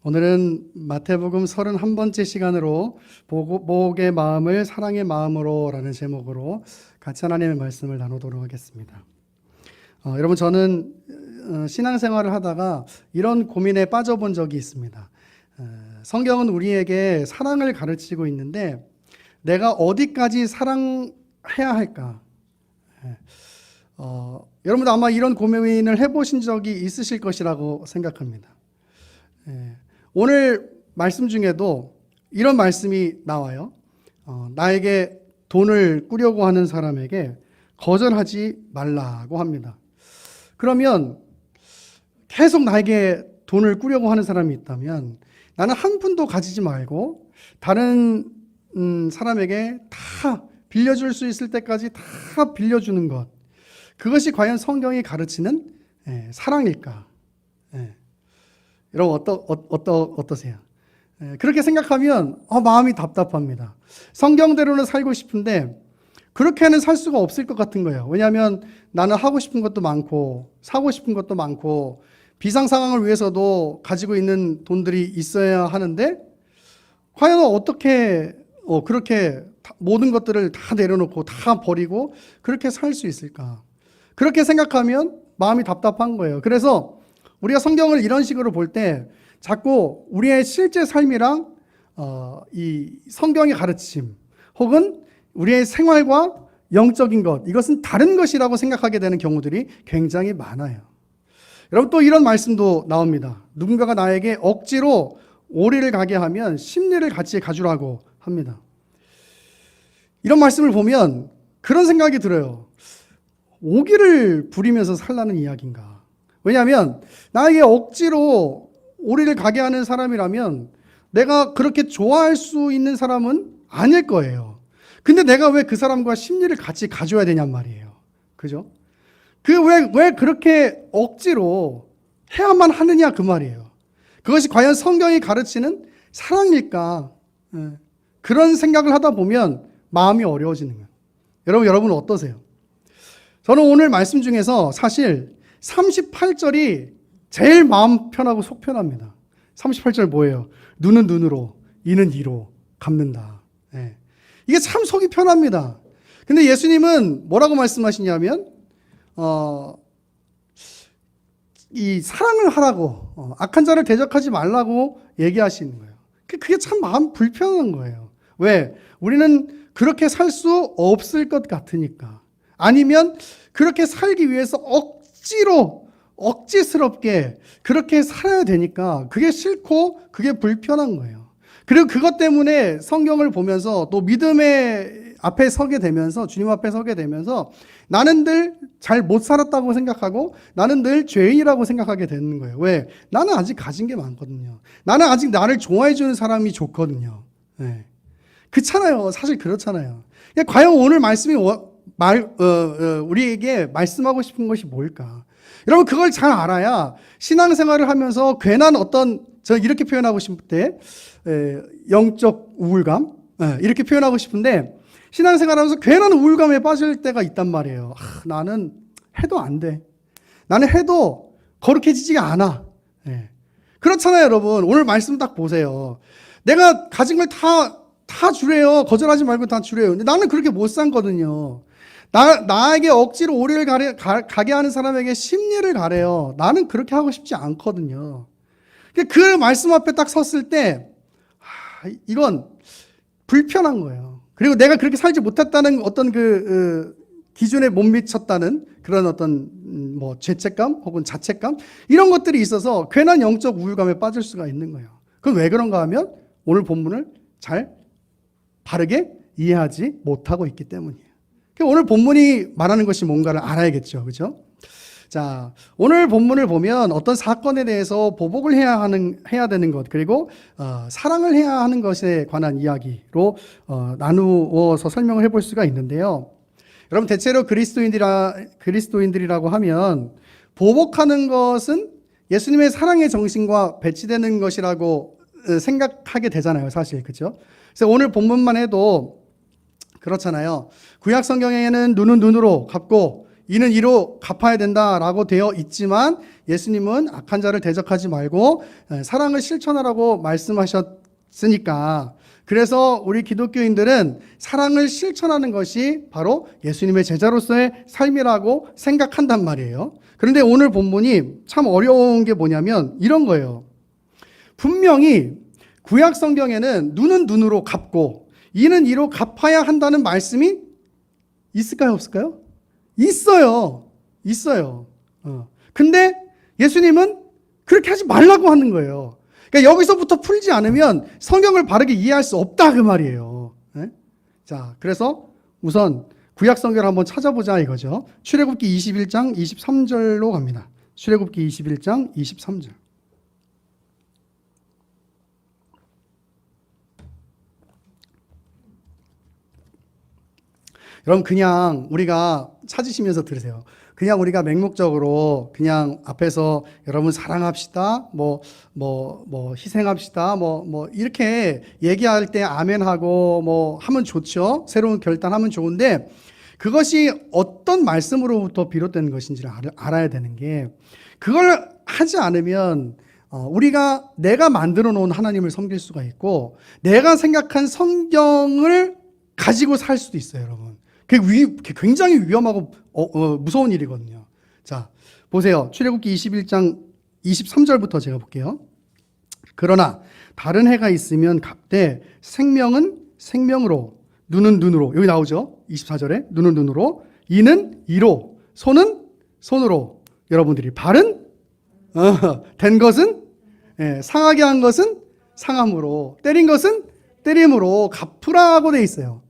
오늘은 마태복음 31번째 시간으로 복의 마음을 사랑의 마음으로 라는 제목으로 같이 하나님의 말씀을 나누도록 하겠습니다. 여러분, 저는 신앙생활을 하다가 이런 고민에 빠져본 적이 있습니다. 성경은 우리에게 사랑을 가르치고 있는데 내가 어디까지 사랑해야 할까? 여러분도 아마 이런 고민을 해보신 적이 있으실 것이라고 생각합니다. 오늘 말씀 중에도 이런 말씀이 나와요. 나에게 돈을 꾸려고 하는 사람에게 거절하지 말라고 합니다. 그러면 계속 나에게 돈을 꾸려고 하는 사람이 있다면 나는 한 푼도 가지지 말고 다른 사람에게 다 빌려줄 수 있을 때까지 다 빌려주는 것, 그것이 과연 성경이 가르치는 사랑일까? 여러분 어떠세요? 그렇게 생각하면 마음이 답답합니다. 성경대로는 살고 싶은데 그렇게는 살 수가 없을 것 같은 거예요. 왜냐하면 나는 하고 싶은 것도 많고 사고 싶은 것도 많고 비상 상황을 위해서도 가지고 있는 돈들이 있어야 하는데 과연 어떻게 그렇게 모든 것들을 다 내려놓고 다 버리고 그렇게 살 수 있을까? 그렇게 생각하면 마음이 답답한 거예요. 그래서 우리가 성경을 이런 식으로 볼 때 자꾸 우리의 실제 삶이랑 이 성경의 가르침 혹은 우리의 생활과 영적인 것, 이것은 다른 것이라고 생각하게 되는 경우들이 굉장히 많아요. 여러분, 또 이런 말씀도 나옵니다. 누군가가 나에게 억지로 오리를 가게 하면 십리를 같이 가주라고 합니다. 이런 말씀을 보면 그런 생각이 들어요. 오기를 부리면서 살라는 이야기인가? 왜냐하면 나에게 억지로 오리를 가게 하는 사람이라면 내가 그렇게 좋아할 수 있는 사람은 아닐 거예요. 근데 내가 왜 그 사람과 심리를 같이 가져야 되냔 말이에요. 그죠? 왜 그렇게 억지로 해야만 하느냐 그 말이에요. 그것이 과연 성경이 가르치는 사랑일까? 그런 생각을 하다 보면 마음이 어려워지는 거예요. 여러분은 어떠세요? 저는 오늘 말씀 중에서 사실 38절이 제일 마음 편하고 속 편합니다. 38절 뭐예요? 눈은 눈으로, 이는 이로 갚는다. 이게 참 속이 편합니다. 근데 예수님은 뭐라고 말씀하시냐면 이 사랑을 하라고, 악한 자를 대적하지 말라고 얘기하시는 거예요. 그게 참 마음 불편한 거예요. 왜? 우리는 그렇게 살 수 없을 것 같으니까. 아니면 그렇게 살기 위해서 억지스럽게 그렇게 살아야 되니까 그게 싫고 그게 불편한 거예요. 그리고 그것 때문에 성경을 보면서 또 믿음의 앞에 서게 되면서, 주님 앞에 서게 되면서 나는 늘 잘 못 살았다고 생각하고 나는 늘 죄인이라고 생각하게 되는 거예요. 왜? 나는 아직 가진 게 많거든요. 나는 아직 나를 좋아해 주는 사람이 좋거든요. 그렇잖아요. 사실 그렇잖아요. 과연 오늘 말씀이 우리에게 말씀하고 싶은 것이 뭘까? 여러분, 그걸 잘 알아야 신앙생활을 하면서 괜한 저 이렇게 표현하고 싶을 때 영적 우울감, 이렇게 표현하고 싶은데 신앙생활 하면서 괜한 우울감에 빠질 때가 있단 말이에요. 나는 해도 안 돼. 나는 해도 거룩해지지가 않아. 그렇잖아요, 여러분. 오늘 말씀 딱 보세요. 내가 가진 걸 다 주래요. 거절하지 말고 다 주래요. 근데 나는 그렇게 못 살거든요. 나에게 억지로 오리를 가게 하는 사람에게 심리를 가래요. 나는 그렇게 하고 싶지 않거든요. 그 말씀 앞에 딱 섰을 때 이건 불편한 거예요. 그리고 내가 그렇게 살지 못했다는 어떤 기준에 못 미쳤다는 그런 어떤 죄책감 혹은 자책감, 이런 것들이 있어서 괜한 영적 우울감에 빠질 수가 있는 거예요. 그건 왜 그런가 하면 오늘 본문을 잘 바르게 이해하지 못하고 있기 때문이에요. 오늘 본문이 말하는 것이 뭔가를 알아야겠죠. 그죠? 자, 오늘 본문을 보면 어떤 사건에 대해서 보복을 해야 되는 것, 그리고 사랑을 해야 하는 것에 관한 이야기로 나누어서 설명을 해볼 수가 있는데요. 여러분, 대체로 그리스도인들이라고 하면 보복하는 것은 예수님의 사랑의 정신과 배치되는 것이라고 생각하게 되잖아요. 사실. 그죠? 그래서 오늘 본문만 해도 그렇잖아요. 구약 성경에는 눈은 눈으로 갚고 이는 이로 갚아야 된다라고 되어 있지만 예수님은 악한 자를 대적하지 말고 사랑을 실천하라고 말씀하셨으니까, 그래서 우리 기독교인들은 사랑을 실천하는 것이 바로 예수님의 제자로서의 삶이라고 생각한단 말이에요. 그런데 오늘 본문이 참 어려운 게 뭐냐면 이런 거예요. 분명히 구약 성경에는 눈은 눈으로 갚고 이는 이로 갚아야 한다는 말씀이 있을까요, 없을까요? 있어요. 근데 예수님은 그렇게 하지 말라고 하는 거예요. 그러니까 여기서부터 풀지 않으면 성경을 바르게 이해할 수 없다 그 말이에요. 네? 자, 그래서 우선 구약 성경을 한번 찾아보자 이거죠. 출애굽기 21장 23절로 갑니다. 출애굽기 21장 23절. 여러분 그냥 우리가 찾으시면서 들으세요. 그냥 우리가 맹목적으로 그냥 앞에서 여러분 사랑합시다, 희생합시다, 이렇게 얘기할 때 아멘하고 하면 좋죠. 새로운 결단하면 좋은데 그것이 어떤 말씀으로부터 비롯된 것인지를 알아야 되는 게, 그걸 하지 않으면 우리가 내가 만들어 놓은 하나님을 섬길 수가 있고 내가 생각한 성경을 가지고 살 수도 있어요, 여러분. 그게 굉장히 위험하고 무서운 일이거든요. 자, 보세요. 출애굽기 21장 23절부터 제가 볼게요. 그러나 다른 해가 있으면 갚되 생명은 생명으로, 눈은 눈으로. 여기 나오죠. 24절에 눈은 눈으로, 이는 이로, 손은 손으로. 여러분들이 발은 된 것은 상하게 한 것은 상함으로, 때린 것은 때림으로 갚으라고 돼 있어요.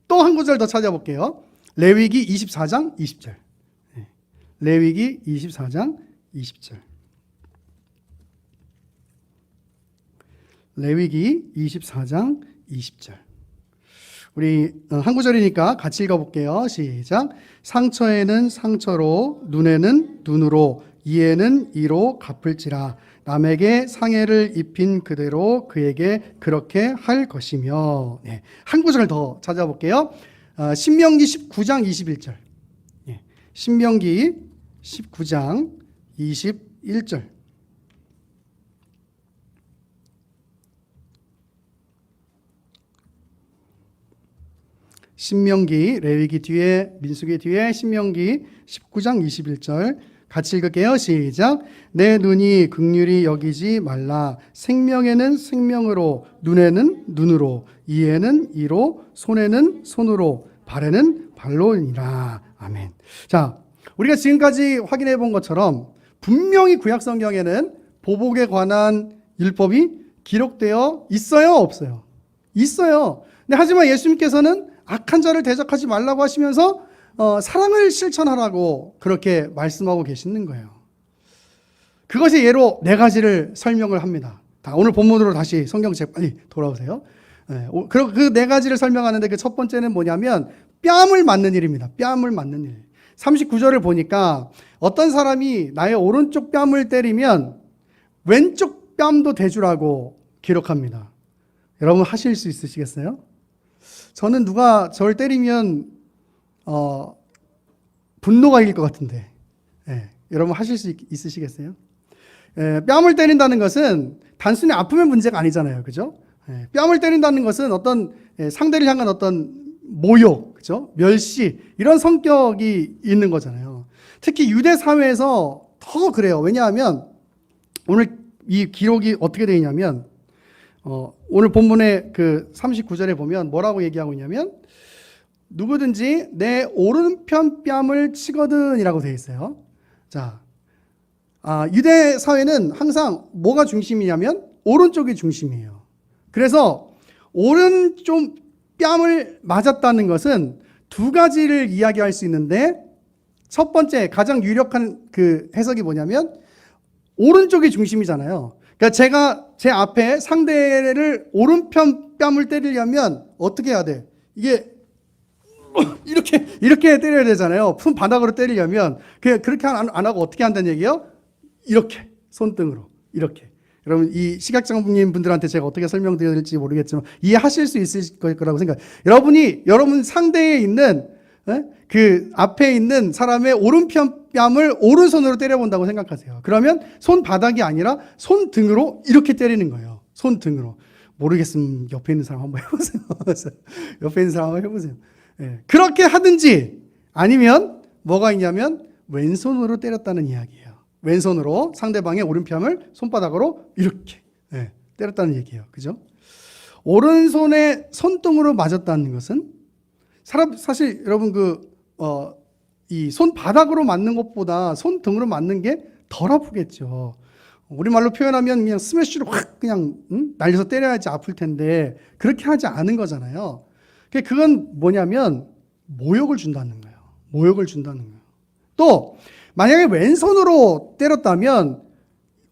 또 한 구절 더 찾아볼게요. 레위기 24장 20절. 레위기 24장 20절. 레위기 24장 20절. 우리 한 구절이니까 같이 읽어볼게요. 시작. 상처에는 상처로, 눈에는 눈으로, 이에는 이로 갚을지라. 남에게 상해를 입힌 그대로 그에게 그렇게 할 것이며. 한 구절 더 찾아볼게요. 신명기 19장 21절. 신명기 19장 21절. 신명기, 레위기 뒤에, 민수기 뒤에 신명기 19장 21절 같이 읽을게요. 시작. 내 눈이 긍휼히 여기지 말라. 생명에는 생명으로, 눈에는 눈으로, 이에는 이로, 손에는 손으로, 발에는 발로니라. 아멘. 자, 우리가 지금까지 확인해 본 것처럼 분명히 구약 성경에는 보복에 관한 율법이 기록되어 있어요, 없어요? 있어요. 근데 하지만 예수님께서는 악한 자를 대적하지 말라고 하시면서 사랑을 실천하라고 그렇게 말씀하고 계시는 거예요. 그것의 예로 네 가지를 설명을 합니다. 오늘 본문으로 다시 성경책 빨리 돌아오세요. 그 네 가지를 설명하는데 그 첫 번째는 뭐냐면 뺨을 맞는 일입니다. 뺨을 맞는 일. 39절을 보니까 어떤 사람이 나의 오른쪽 뺨을 때리면 왼쪽 뺨도 대주라고 기록합니다. 여러분 하실 수 있으시겠어요? 저는 누가 저를 때리면 분노가 이길 것 같은데, 여러분 하실 수 있으시겠어요? 뺨을 때린다는 것은 단순히 아프면 문제가 아니잖아요, 그죠? 뺨을 때린다는 것은 어떤 상대를 향한 어떤 모욕, 그죠? 멸시, 이런 성격이 있는 거잖아요. 특히 유대 사회에서 더 그래요. 왜냐하면 오늘 이 기록이 어떻게 되어 있냐면 오늘 본문의 그 39절에 보면 뭐라고 얘기하고 있냐면 누구든지 내 오른편 뺨을 치거든이라고 되어 있어요. 자, 유대 사회는 항상 뭐가 중심이냐면 오른쪽이 중심이에요. 그래서 오른쪽 뺨을 맞았다는 것은 두 가지를 이야기할 수 있는데, 첫 번째 가장 유력한 그 해석이 뭐냐면 오른쪽이 중심이잖아요. 그러니까 제가 제 앞에 상대를 오른편 뺨을 때리려면 어떻게 해야 돼? 이게 이렇게 때려야 되잖아요. 품 바닥으로 때리려면 그렇게 안 하고 어떻게 한다는 얘기예요? 이렇게 손등으로 이렇게. 여러분 이 시각장애인 분들한테 제가 어떻게 설명드려야 될지 모르겠지만 이해하실 수 있을 거라고 생각해요. 여러분 상대에 있는 예? 그 앞에 있는 사람의 오른편뺨을 오른손으로 때려본다고 생각하세요. 그러면 손바닥이 아니라 손등으로 이렇게 때리는 거예요. 손등으로. 모르겠으면 옆에 있는 사람 한번 해보세요. 옆에 있는 사람 한번 해보세요. 예. 그렇게 하든지 아니면 뭐가 있냐면 왼손으로 때렸다는 이야기예요. 왼손으로 상대방의 오른편을 손바닥으로 이렇게 때렸다는 얘기예요. 그죠? 오른손에 손등으로 맞았다는 것은 사실 여러분 이 손바닥으로 맞는 것보다 손등으로 맞는 게 덜 아프겠죠. 우리말로 표현하면 그냥 스매시로 확 그냥 날려서 때려야지 아플 텐데 그렇게 하지 않은 거잖아요. 그건 뭐냐면 모욕을 준다는 거예요. 모욕을 준다는 거예요. 또 만약에 왼손으로 때렸다면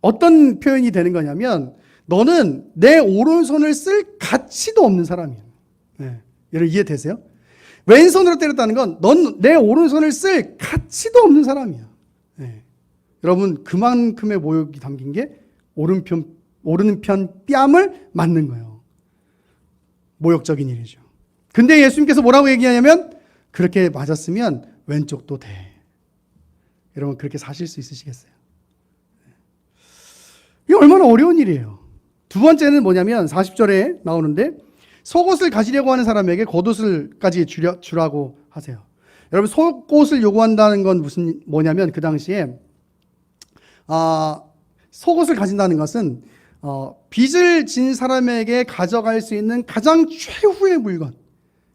어떤 표현이 되는 거냐면 너는 내 오른손을 쓸 가치도 없는 사람이에요. 여러분 이해되세요? 왼손으로 때렸다는 건 넌 내 오른손을 쓸 가치도 없는 사람이야. 여러분 그만큼의 모욕이 담긴 게 오른편 뺨을 맞는 거예요. 모욕적인 일이죠. 근데 예수님께서 뭐라고 얘기하냐면 그렇게 맞았으면 왼쪽도 돼. 여러분 그렇게 사실 수 있으시겠어요? 이게 얼마나 어려운 일이에요. 두 번째는 뭐냐면 40절에 나오는데 속옷을 가지려고 하는 사람에게 겉옷을까지 주라고 하세요. 여러분 속옷을 요구한다는 건 뭐냐면 그 당시에 속옷을 가진다는 것은 빚을 진 사람에게 가져갈 수 있는 가장 최후의 물건,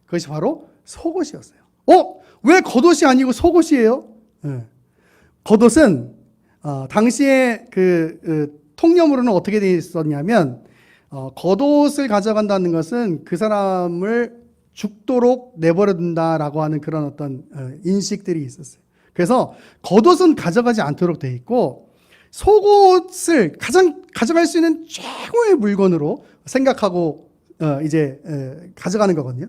그것이 바로 속옷이었어요. 왜 겉옷이 아니고 속옷이에요? 겉옷은 당시에 통념으로는 어떻게 되어 있었냐면 겉옷을 가져간다는 것은 그 사람을 죽도록 내버려 둔다라고 하는 그런 어떤 인식들이 있었어요. 그래서 겉옷은 가져가지 않도록 되어 있고 속옷을 가져갈 수 있는 최고의 물건으로 생각하고 이제 가져가는 거거든요.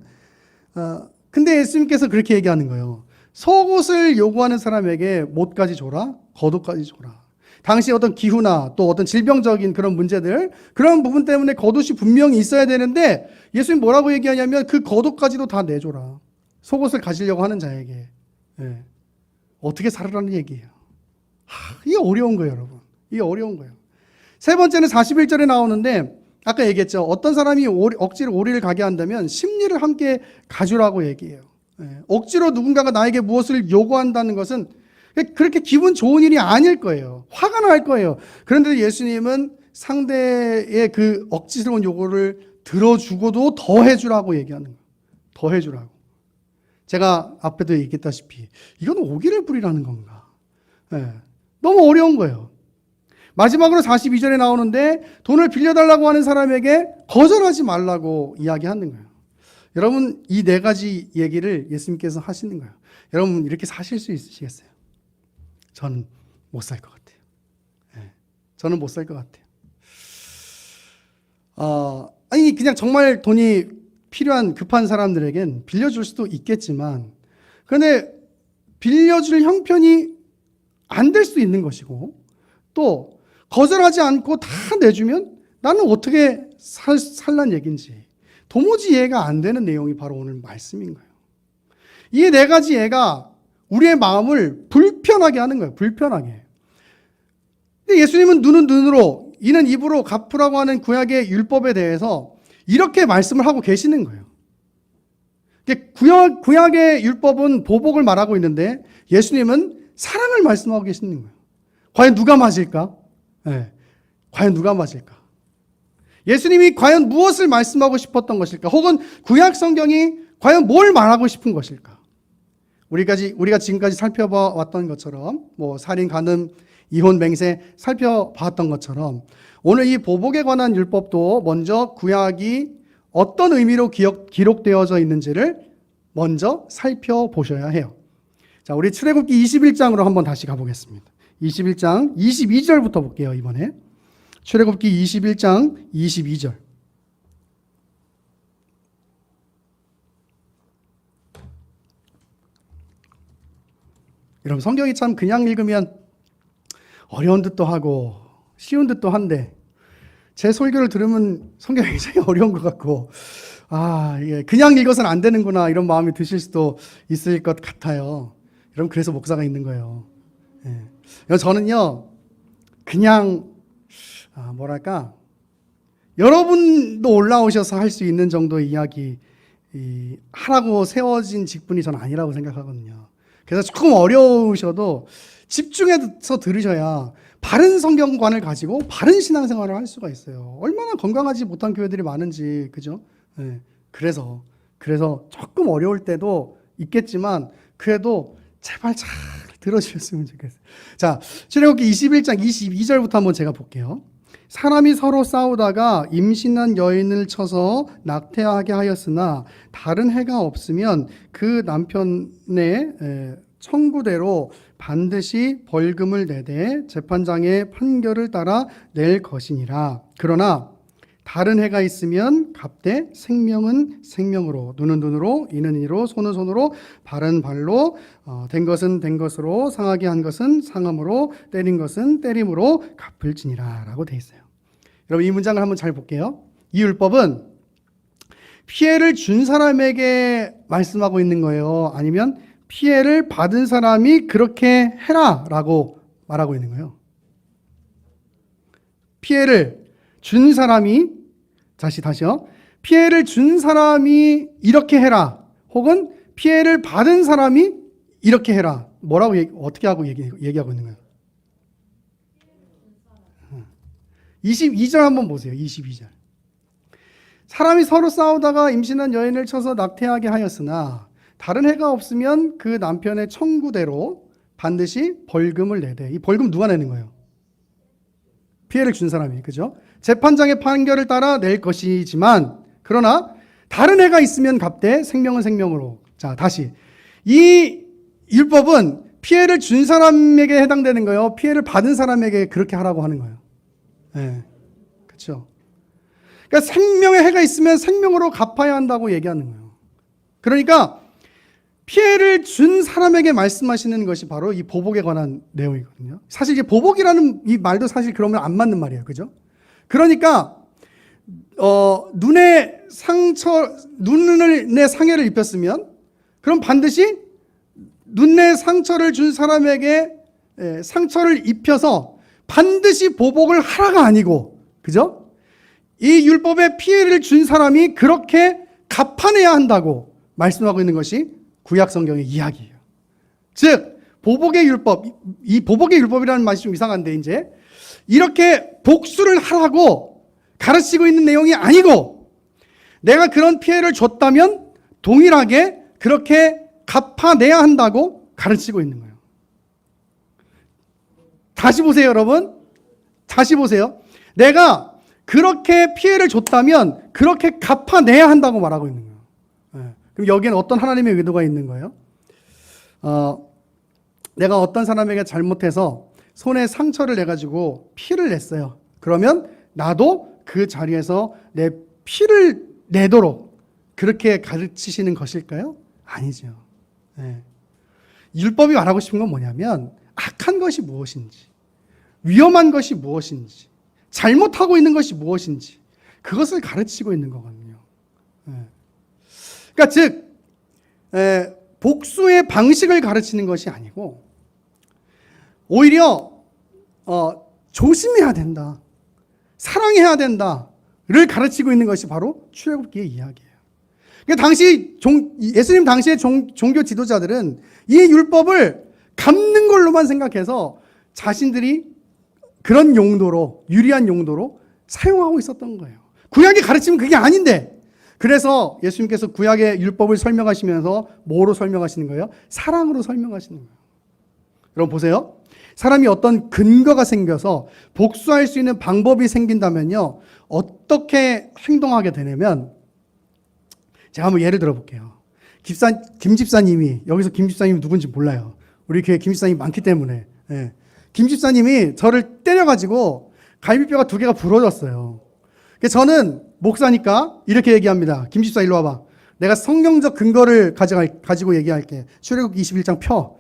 근데 예수님께서 그렇게 얘기하는 거예요. 속옷을 요구하는 사람에게 못까지 줘라, 겉옷까지 줘라. 당시 어떤 기후나 또 어떤 질병적인 그런 문제들, 그런 부분 때문에 겉옷이 분명히 있어야 되는데 예수님 뭐라고 얘기하냐면 그 겉옷까지도 다 내줘라. 속옷을 가지려고 하는 자에게. 어떻게 살으라는 얘기예요. 이게 어려운 거예요, 여러분. 이게 어려운 거예요. 세 번째는 41절에 나오는데 아까 얘기했죠. 어떤 사람이 억지로 오리를 가게 한다면 심리를 함께 가주라고 얘기해요. 억지로 누군가가 나에게 무엇을 요구한다는 것은 그렇게 기분 좋은 일이 아닐 거예요. 화가 날 거예요. 그런데 예수님은 상대의 그 억지스러운 요구를 들어주고도 더 해주라고 얘기하는 거예요. 더 해주라고. 제가 앞에도 얘기했다시피 이건 오기를 부리라는 건가. 너무 어려운 거예요. 마지막으로 42절에 나오는데 돈을 빌려달라고 하는 사람에게 거절하지 말라고 이야기하는 거예요. 여러분 이 네 가지 얘기를 예수님께서 하시는 거예요. 여러분 이렇게 사실 수 있으시겠어요? 저는 못 살 것 같아요. 저는 못 살 것 같아요. 아니 그냥 정말 돈이 필요한 급한 사람들에겐 빌려줄 수도 있겠지만 그런데 빌려줄 형편이 안 될 수도 있는 것이고 또 거절하지 않고 다 내주면 나는 어떻게 살란 얘기인지 도무지 이해가 안 되는 내용이 바로 오늘 말씀인 거예요. 이 네 가지 예가 우리의 마음을 불편하게 하는 거예요. 불편하게. 근데 예수님은 눈은 눈으로 이는 입으로 갚으라고 하는 구약의 율법에 대해서 이렇게 말씀을 하고 계시는 거예요. 구약의 율법은 보복을 말하고 있는데 예수님은 사랑을 말씀하고 계시는 거예요. 과연 누가 맞을까? 과연 누가 맞을까? 예수님이 과연 무엇을 말씀하고 싶었던 것일까? 혹은 구약 성경이 과연 뭘 말하고 싶은 것일까? 우리가 지금까지 살펴봤던 것처럼 살인, 간음, 이혼, 맹세 살펴봤던 것처럼 오늘 이 보복에 관한 율법도 먼저 구약이 어떤 의미로 기록되어져 있는지를 먼저 살펴보셔야 해요. 자, 우리 출애굽기 21장으로 한번 다시 가보겠습니다. 21장 22절부터 볼게요, 이번에. 출애굽기 21장 22절. 여러분 성경이 참 그냥 읽으면 어려운 듯도 하고 쉬운 듯도 한데 제 설교를 들으면 성경이 굉장히 어려운 것 같고 그냥 읽어서는 안 되는구나 이런 마음이 드실 수도 있을 것 같아요. 여러분 그래서 목사가 있는 거예요. 저는요 그냥 여러분도 올라오셔서 할 수 있는 정도의 이야기 하라고 세워진 직분이 저는 아니라고 생각하거든요. 그래서 조금 어려우셔도 집중해서 들으셔야 바른 성경관을 가지고 바른 신앙생활을 할 수가 있어요. 얼마나 건강하지 못한 교회들이 많은지, 그죠? 그래서 조금 어려울 때도 있겠지만 그래도 제발 잘 들어주셨으면 좋겠어요. 자, 출애굽기 21장 22절부터 한번 제가 볼게요. 사람이 서로 싸우다가 임신한 여인을 쳐서 낙태하게 하였으나 다른 해가 없으면 그 남편의 청구대로 반드시 벌금을 내되 재판장의 판결을 따라 낼 것이니라. 그러나 다른 해가 있으면 값되 생명은 생명으로, 눈은 눈으로, 이는 이로, 손은 손으로, 발은 발로, 된 것은 된 것으로, 상하게 한 것은 상함으로, 때린 것은 때림으로 갚을지니라 라고 돼 있어요. 여러분 이 문장을 한번 잘 볼게요. 이 율법은 피해를 준 사람에게 말씀하고 있는 거예요? 아니면 피해를 받은 사람이 그렇게 해라 라고 말하고 있는 거예요? 피해를 준 사람이, 다시요. 피해를 준 사람이 이렇게 해라. 혹은 피해를 받은 사람이 이렇게 해라. 어떻게 하고 얘기하고 있는 거예요? 22절 한번 보세요. 22절. 사람이 서로 싸우다가 임신한 여인을 쳐서 낙태하게 하였으나 다른 해가 없으면 그 남편의 청구대로 반드시 벌금을 내되. 이 벌금 누가 내는 거예요? 피해를 준 사람이, 그죠? 재판장의 판결을 따라 낼 것이지만 그러나 다른 해가 있으면 값되 생명은 생명으로. 자, 다시. 이 율법은 피해를 준 사람에게 해당되는 거예요? 피해를 받은 사람에게 그렇게 하라고 하는 거예요? 그렇죠. 그러니까 생명의 해가 있으면 생명으로 갚아야 한다고 얘기하는 거예요. 그러니까 피해를 준 사람에게 말씀하시는 것이 바로 이 보복에 관한 내용이거든요. 사실 이게 보복이라는 이 말도 사실 그러면 안 맞는 말이에요. 그죠? 그러니까 눈에 상해를 입혔으면 그럼 반드시 눈에 상처를 준 사람에게 상처를 입혀서 반드시 보복을 하라가 아니고, 그죠? 이 율법에 피해를 준 사람이 그렇게 갚아내야 한다고 말씀하고 있는 것이 구약 성경의 이야기예요. 즉, 보복의 율법, 이 보복의 율법이라는 말이 좀 이상한데, 이제, 이렇게 복수를 하라고 가르치고 있는 내용이 아니고, 내가 그런 피해를 줬다면 동일하게 그렇게 갚아내야 한다고 가르치고 있는 거예요. 다시 보세요, 여러분. 다시 보세요. 내가 그렇게 피해를 줬다면 그렇게 갚아내야 한다고 말하고 있는 거예요. 그럼 여기에는 어떤 하나님의 의도가 있는 거예요? 내가 어떤 사람에게 잘못해서 손에 상처를 내가지고 피를 냈어요. 그러면 나도 그 자리에서 내 피를 내도록 그렇게 가르치시는 것일까요? 아니죠. 율법이 말하고 싶은 건 뭐냐면 악한 것이 무엇인지, 위험한 것이 무엇인지, 잘못하고 있는 것이 무엇인지 그것을 가르치고 있는 거거든요. 그러니까 즉 복수의 방식을 가르치는 것이 아니고 오히려 조심해야 된다, 사랑해야 된다를 가르치고 있는 것이 바로 출애굽기의 이야기예요. 그러니까 예수님 당시의 종교 지도자들은 이 율법을 갚는 걸로만 생각해서 자신들이 그런 용도로, 유리한 용도로 사용하고 있었던 거예요. 구약이 가르치면 그게 아닌데, 그래서 예수님께서 구약의 율법을 설명하시면서 뭐로 설명하시는 거예요? 사랑으로 설명하시는 거예요. 여러분 보세요. 사람이 어떤 근거가 생겨서 복수할 수 있는 방법이 생긴다면요, 어떻게 행동하게 되냐면, 제가 한번 예를 들어 볼게요. 김 집사님이, 여기서 김 집사님이 누군지 몰라요. 우리 교회 김 집사님 많기 때문에. 김 집사님이 저를 때려가지고 갈비뼈가 2개가 부러졌어요. 그래서 저는 목사니까 이렇게 얘기합니다. 김 집사 일로 와봐. 내가 성경적 근거를 가지고 얘기할게. 출애굽기 21장 펴.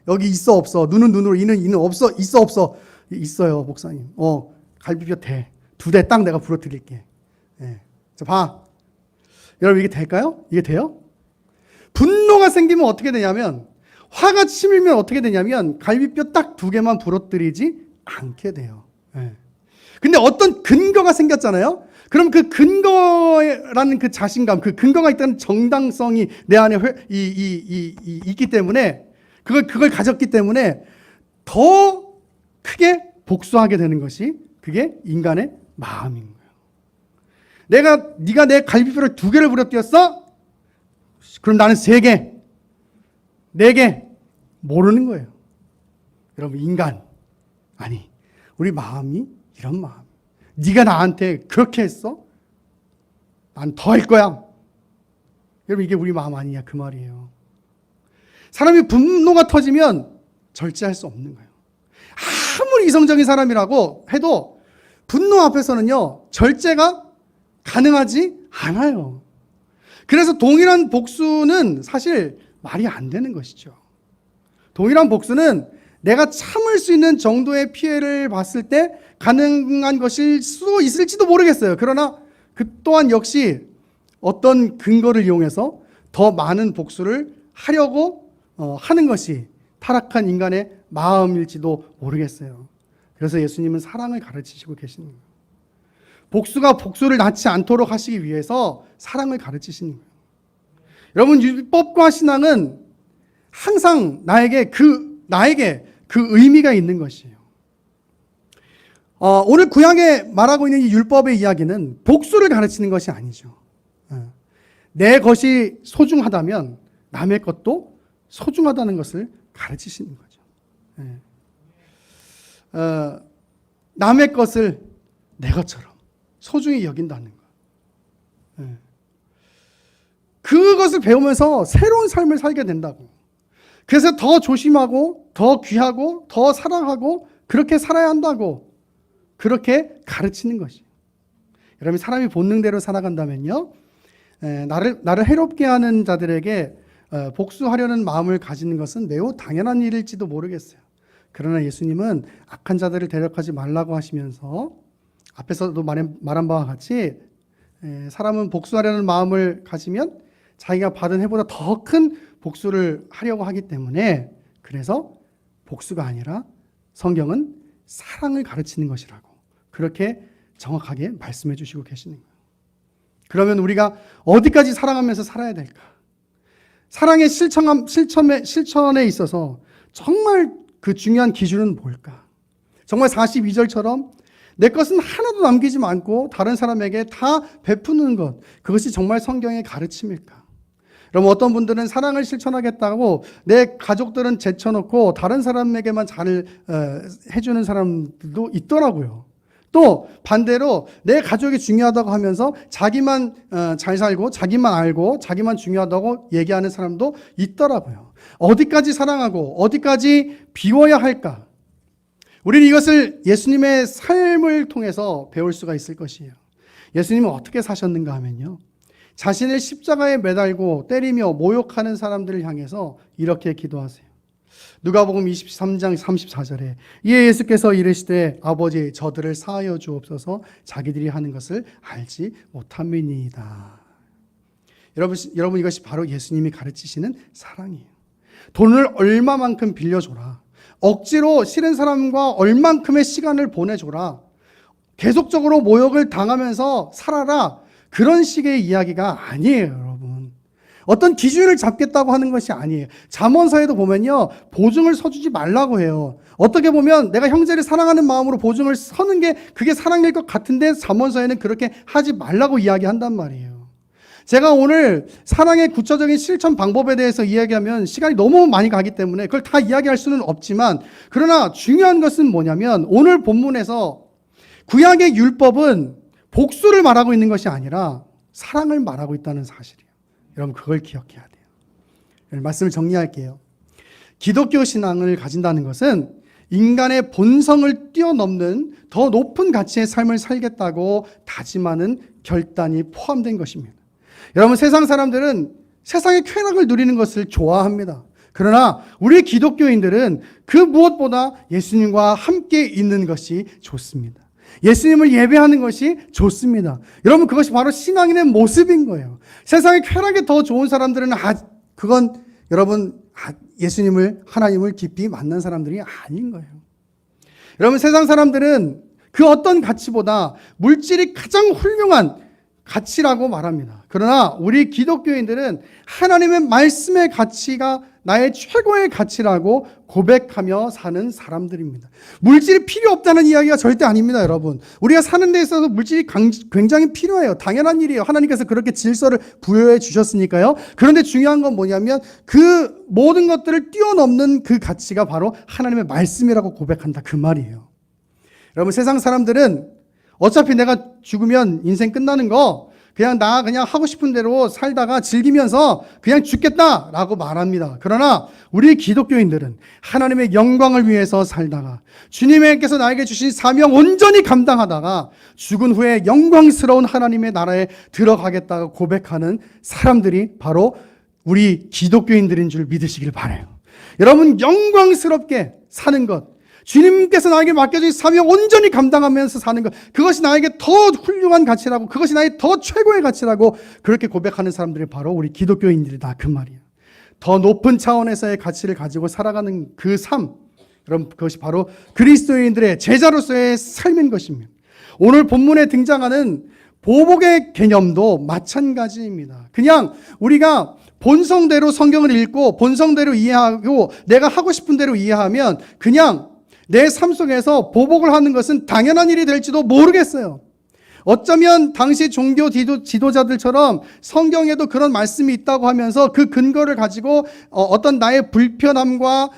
여기 있어 없어. 눈은 눈으로, 이는 없어. 있어 없어. 있어요, 목사님. 갈비뼈 2대 딱 내가 부러뜨릴게. 자, 봐. 여러분 이게 될까요? 이게 돼요? 분노가 생기면 어떻게 되냐면, 화가 치밀면 어떻게 되냐면 갈비뼈 딱 2개만 부러뜨리지 않게 돼요. 예. 근데 어떤 근거가 생겼잖아요. 그럼 그 근거라는 그 자신감, 그 근거가 있다는 정당성이 내 안에 있기 때문에, 그걸 가졌기 때문에 더 크게 복수하게 되는 것이 그게 인간의 마음인 거예요. 네가 내 갈비뼈를 2개를 부러뜨렸어? 그럼 나는 3개, 4개. 모르는 거예요. 여러분, 인간, 아니, 우리 마음이 이런 마음. 네가 나한테 그렇게 했어? 난 더 할 거야. 여러분, 이게 우리 마음 아니냐, 그 말이에요. 사람이 분노가 터지면 절제할 수 없는 거예요. 아무리 이성적인 사람이라고 해도 분노 앞에서는요, 절제가 가능하지 않아요. 그래서 동일한 복수는 사실 말이 안 되는 것이죠. 동일한 복수는 내가 참을 수 있는 정도의 피해를 봤을 때 가능한 것일 수도 있을지도 모르겠어요. 그러나 그 또한 역시 어떤 근거를 이용해서 더 많은 복수를 하려고 하는 것이 타락한 인간의 마음일지도 모르겠어요. 그래서 예수님은 사랑을 가르치시고 계시는 거예요. 복수가 복수를 낳지 않도록 하시기 위해서 사랑을 가르치시는 거예요. 여러분, 율법과 신앙은 항상 나에게 그 의미가 있는 것이에요. 오늘 구약에 말하고 있는 이 율법의 이야기는 복수를 가르치는 것이 아니죠. 내 것이 소중하다면 남의 것도 소중하다는 것을 가르치시는 거죠. 남의 것을 내 것처럼 소중히 여긴다는 것. 그것을 배우면서 새로운 삶을 살게 된다고. 그래서 더 조심하고 더 귀하고 더 사랑하고 그렇게 살아야 한다고 그렇게 가르치는 것이에요. 여러분, 사람이 본능대로 살아간다면요, 나를 해롭게 하는 자들에게 복수하려는 마음을 가지는 것은 매우 당연한 일일지도 모르겠어요. 그러나 예수님은 악한 자들을 대적하지 말라고 하시면서 앞에서도 말한 바와 같이 사람은 복수하려는 마음을 가지면 자기가 받은 해보다 더 큰 복수를 하려고 하기 때문에, 그래서 복수가 아니라 성경은 사랑을 가르치는 것이라고 그렇게 정확하게 말씀해 주시고 계시는 거예요. 그러면 우리가 어디까지 사랑하면서 살아야 될까? 사랑의 실천에 있어서 정말 그 중요한 기준은 뭘까? 정말 42절처럼 내 것은 하나도 남기지 않고 다른 사람에게 다 베푸는 것, 그것이 정말 성경의 가르침일까? 그럼 어떤 분들은 사랑을 실천하겠다고 내 가족들은 제쳐놓고 다른 사람에게만 잘 해주는 사람들도 있더라고요. 또 반대로 내 가족이 중요하다고 하면서 자기만 잘 살고 자기만 알고 자기만 중요하다고 얘기하는 사람도 있더라고요. 어디까지 사랑하고 어디까지 비워야 할까? 우리는 이것을 예수님의 삶을 통해서 배울 수가 있을 것이에요. 예수님은 어떻게 사셨는가 하면요, 자신을 십자가에 매달고 때리며 모욕하는 사람들을 향해서 이렇게 기도하세요. 누가복음 23장 34절에 이에 예수께서 이르시되 아버지 저들을 사하여 주옵소서 자기들이 하는 것을 알지 못함이니이다. 여러분, 이것이 바로 예수님이 가르치시는 사랑이에요. 돈을 얼마만큼 빌려줘라, 억지로 싫은 사람과 얼만큼의 시간을 보내줘라, 계속적으로 모욕을 당하면서 살아라, 그런 식의 이야기가 아니에요, 여러분. 어떤 기준을 잡겠다고 하는 것이 아니에요. 잠언서에도 보면요, 보증을 서주지 말라고 해요. 어떻게 보면 내가 형제를 사랑하는 마음으로 보증을 서는 게 그게 사랑일 것 같은데 잠언서에는 그렇게 하지 말라고 이야기한단 말이에요. 제가 오늘 사랑의 구체적인 실천 방법에 대해서 이야기하면 시간이 너무 많이 가기 때문에 그걸 다 이야기할 수는 없지만, 그러나 중요한 것은 뭐냐면 오늘 본문에서 구약의 율법은 복수를 말하고 있는 것이 아니라 사랑을 말하고 있다는 사실이에요. 여러분, 그걸 기억해야 돼요. 말씀을 정리할게요. 기독교 신앙을 가진다는 것은 인간의 본성을 뛰어넘는 더 높은 가치의 삶을 살겠다고 다짐하는 결단이 포함된 것입니다. 여러분, 세상 사람들은 세상의 쾌락을 누리는 것을 좋아합니다. 그러나 우리 기독교인들은 그 무엇보다 예수님과 함께 있는 것이 좋습니다. 예수님을 예배하는 것이 좋습니다. 여러분, 그것이 바로 신앙인의 모습인 거예요. 세상에 쾌락이 더 좋은 사람들은 그건 여러분 예수님을, 하나님을 깊이 만난 사람들이 아닌 거예요. 여러분, 세상 사람들은 그 어떤 가치보다 물질이 가장 훌륭한 가치라고 말합니다. 그러나 우리 기독교인들은 하나님의 말씀의 가치가 나의 최고의 가치라고 고백하며 사는 사람들입니다. 물질이 필요 없다는 이야기가 절대 아닙니다, 여러분. 우리가 사는 데 있어서 물질이 굉장히 필요해요. 당연한 일이에요. 하나님께서 그렇게 질서를 부여해 주셨으니까요. 그런데 중요한 건 뭐냐면 그 모든 것들을 뛰어넘는 그 가치가 바로 하나님의 말씀이라고 고백한다, 그 말이에요. 여러분, 세상 사람들은 어차피 내가 죽으면 인생 끝나는 거 그냥 하고 싶은 대로 살다가 즐기면서 그냥 죽겠다라고 말합니다. 그러나 우리 기독교인들은 하나님의 영광을 위해서 살다가 주님께서 나에게 주신 사명 온전히 감당하다가 죽은 후에 영광스러운 하나님의 나라에 들어가겠다고 고백하는 사람들이 바로 우리 기독교인들인 줄 믿으시길 바라요. 여러분, 영광스럽게 사는 것, 주님께서 나에게 맡겨진 사명 온전히 감당하면서 사는 것, 그것이 나에게 더 훌륭한 가치라고, 그것이 나의 더 최고의 가치라고 그렇게 고백하는 사람들이 바로 우리 기독교인들이다, 그 말이에요. 더 높은 차원에서의 가치를 가지고 살아가는 그 삶, 여러분, 그것이 바로 그리스도인들의 제자로서의 삶인 것입니다. 오늘 본문에 등장하는 보복의 개념도 마찬가지입니다. 그냥 우리가 본성대로 성경을 읽고 본성대로 이해하고 내가 하고 싶은 대로 이해하면 그냥 내 삶 속에서 보복을 하는 것은 당연한 일이 될지도 모르겠어요. 어쩌면 당시 종교 지도자들처럼 성경에도 그런 말씀이 있다고 하면서 그 근거를 가지고 어떤 나의 불편함과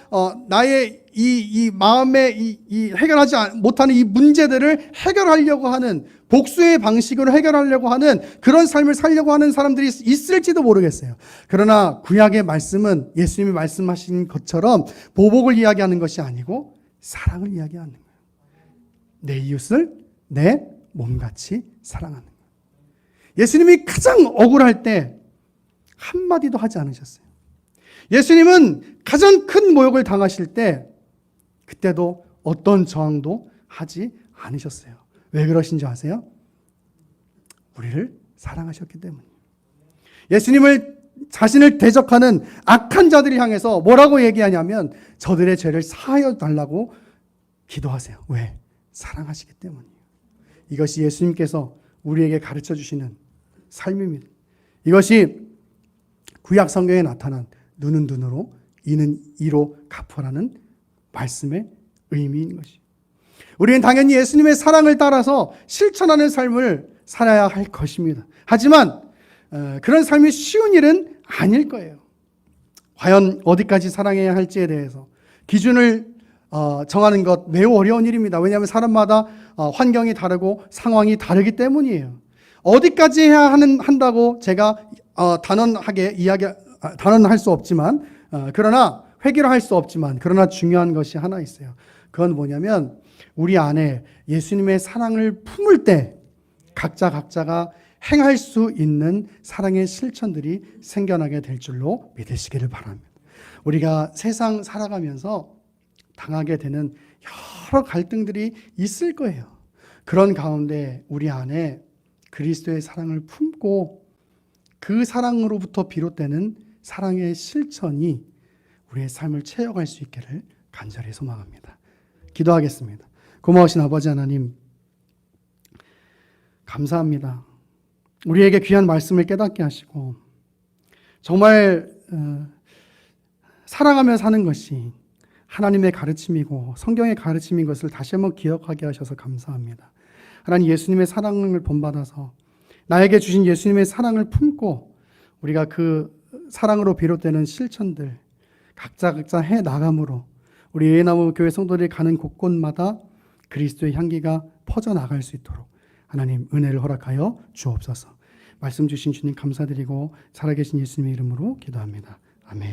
나의 이 마음에 이 해결하지 못하는 이 문제들을 해결하려고 하는, 복수의 방식으로 해결하려고 하는 그런 삶을 살려고 하는 사람들이 있을지도 모르겠어요. 그러나 구약의 말씀은 예수님이 말씀하신 것처럼 보복을 이야기하는 것이 아니고 사랑을 이야기하는 거예요. 내 이웃을 내 몸같이 사랑하는 거예요. 예수님이 가장 억울할 때 한마디도 하지 않으셨어요. 예수님은 가장 큰 모욕을 당하실 때 그때도 어떤 저항도 하지 않으셨어요. 왜 그러신지 아세요? 우리를 사랑하셨기 때문이에요. 예수님을 자신을 대적하는 악한 자들을 향해서 뭐라고 얘기하냐면 저들의 죄를 사하여 달라고 기도하세요. 왜? 사랑하시기 때문이에요. 이것이 예수님께서 우리에게 가르쳐 주시는 삶입니다. 이것이 구약 성경에 나타난 눈은 눈으로 이는 이로 갚으라는 말씀의 의미인 것이죠. 우리는 당연히 예수님의 사랑을 따라서 실천하는 삶을 살아야 할 것입니다. 하지만 그런 삶이 쉬운 일은 아닐 거예요. 과연 어디까지 사랑해야 할지에 대해서 기준을 정하는 것 매우 어려운 일입니다. 왜냐하면 사람마다 환경이 다르고 상황이 다르기 때문이에요. 어디까지 해야 한다고 제가 단언할 수 없지만 그러나 획일화할 수 없지만 그러나 중요한 것이 하나 있어요. 그건 뭐냐면 우리 안에 예수님의 사랑을 품을 때 각자가 행할 수 있는 사랑의 실천들이 생겨나게 될 줄로 믿으시기를 바랍니다. 우리가 세상 살아가면서 당하게 되는 여러 갈등들이 있을 거예요. 그런 가운데 우리 안에 그리스도의 사랑을 품고 그 사랑으로부터 비롯되는 사랑의 실천이 우리의 삶을 채워갈 수 있기를 간절히 소망합니다. 기도하겠습니다. 고마우신 아버지 하나님, 감사합니다. 우리에게 귀한 말씀을 깨닫게 하시고 정말 사랑하며 사는 것이 하나님의 가르침이고 성경의 가르침인 것을 다시 한번 기억하게 하셔서 감사합니다. 하나님, 예수님의 사랑을 본받아서 나에게 주신 예수님의 사랑을 품고 우리가 그 사랑으로 비롯되는 실천들 각자 해 나감으로 우리 예나무 교회 성도들이 가는 곳곳마다 그리스도의 향기가 퍼져나갈 수 있도록 하나님 은혜를 허락하여 주옵소서. 말씀 주신 주님 감사드리고 살아계신 예수님의 이름으로 기도합니다. 아멘.